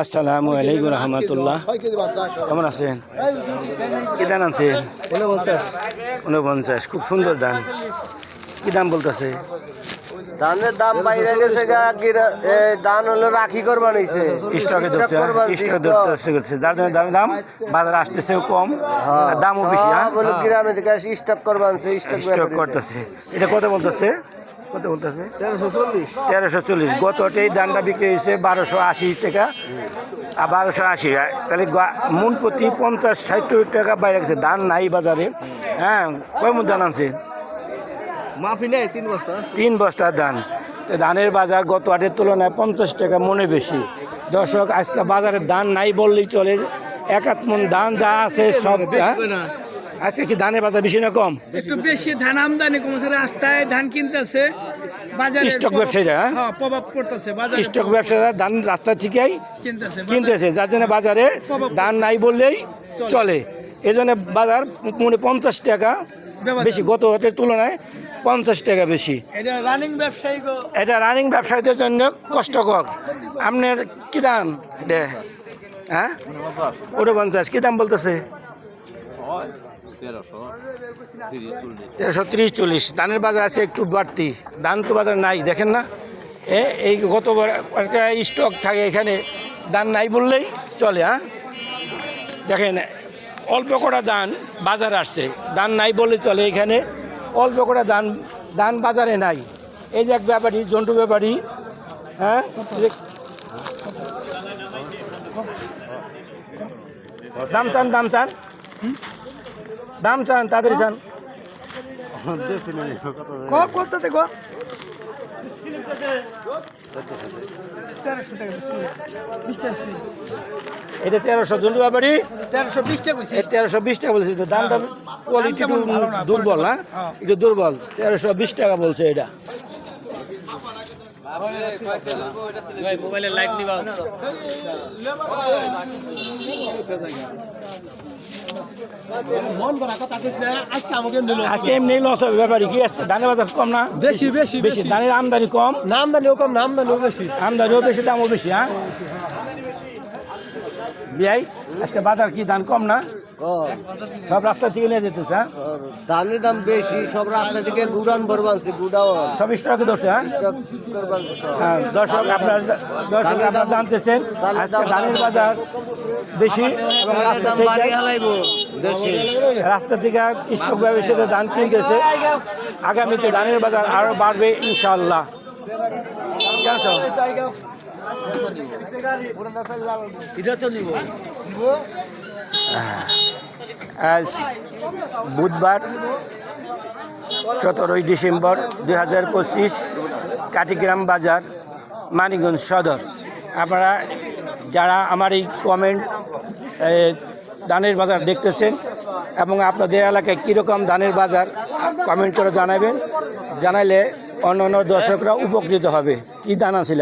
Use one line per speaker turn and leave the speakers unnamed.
আসসালামু আলাইকুম রহমতুল্লাহ। কেমন আছেন? কি ধান আনছেন? 49। খুব সুন্দর ধান। কি দাম বলতেছে?
ধানের দাম বাইরে গেছে ধান হলো রাখি করবা নিছে
স্টকে ধরছে যার জন্য দাম বাজার আসতেছে কম আর দামও বেশি।
বলে গ্রামে থেকে স্টক করবা আনছে
স্টক করতেছে। এটা কত বলতেছে? কত বলতেছে? 1340। গতটে এই ধানটা বিক্রি হয়েছে 1280 টাকা আর 1280। তাহলে মন প্রতি 50-60 টাকা বাইরে গেছে। ধান নাই বাজারে। হ্যাঁ, কয় মন ধান আনছে?
মাফি নেই
3 বস্তা ধান। ধানের বাজার গত হাটের তুলনায় 50 টাকা মনে বেশি। দর্শক, আজকে বাজারে ধান নাই বললেই চলে। 1 মন ধান যা আছে সব। আজকে কি ধানের বাজার বেশি না কম?
একটু বেশি ধান আমদানি কমছে, রাস্তায় ধান কিনতেছে, বাজারে
স্টক ব্যবসায়ীরা
প্রভাব পড়তেছে। বাজারে
স্টক ব্যবসায়ীরা ধান রাস্তা থেকেই কিনতেছে, যার জন্য বাজারে ধান নাই বললেই চলে। এই জন্য বাজার মনে 50 টাকা বেশি, গত হাটের তুলনায় 50 টাকা বেশি।
এটা
রানিং ব্যবসায়ীদের জন্য কষ্টকর। আপনার কি দাম? হ্যাঁ, 49। কি দাম বলতেছে? 1330-40। ধানের বাজার আছে একটু বাড়তি। ধান তো বাজার নাই, দেখেন না। এই গতবার একটা স্টক থাকে এখানে, ধান নাই বললেই চলে। হ্যাঁ, দেখেন অল্প কটা ধান বাজার আসছে, ধান নাই বললে চলে। এখানে অল্প কটা ধান বাজারে নাই। এই যে এক ব্যাপারী, জন্টু ব্যাপারী। হ্যাঁ, দাম চান তাড়াতাড়ি চান। এটা 1300 জন্টু ব্যাপারী, 1320 টাকা বলছে। দামটা কোয়ালিটি দুর্বল। হ্যাঁ, একটু দুর্বল। 1320 টাকা বলছে এটা। মোবাইলে লাইট নিবা। আজকে এমনি লস হবে ব্যাপারী। কি আজকে ধানের বাজার কম না? বেশি ধানের আমদানি কম,
আমদানিও কম না
আমদানিও বেশি, দামও বেশি। হ্যাঁ বিয়াই, আজকে বাজার কি ধান কম না? সব রাস্তা থেকে নিয়ে যেতেছে। হ্যাঁ,
ধানের দাম বেশি, সব রাস্তা থেকে গুড়ান ভরবানছে, গুড়াও
সব স্টকে ধরছে। হ্যাঁ, দর্শক আপনারা জানতেছেন আজকে ধানের বাজার বেশি এবং রাস্তা থেকে স্টক ব্যবসায়ীরা ধান কিনতেছে। আগামীতে ধানের বাজার আরো বাড়বে ইনশাআল্লাহ। আজ বুধবার 17 ডিসেম্বর 2025, কাটিগ্রাম বাজার, মানিকগঞ্জ সদর। আপনারা যারা আমার এই কমেন্ট ধানের বাজার দেখতেছেন এবং আপনাদের এলাকায় কীরকম ধানের বাজার কমেন্ট করে জানাবেন। জানাইলে অন্য দর্শকরা উপকৃত হবে। কি ধান ছিল?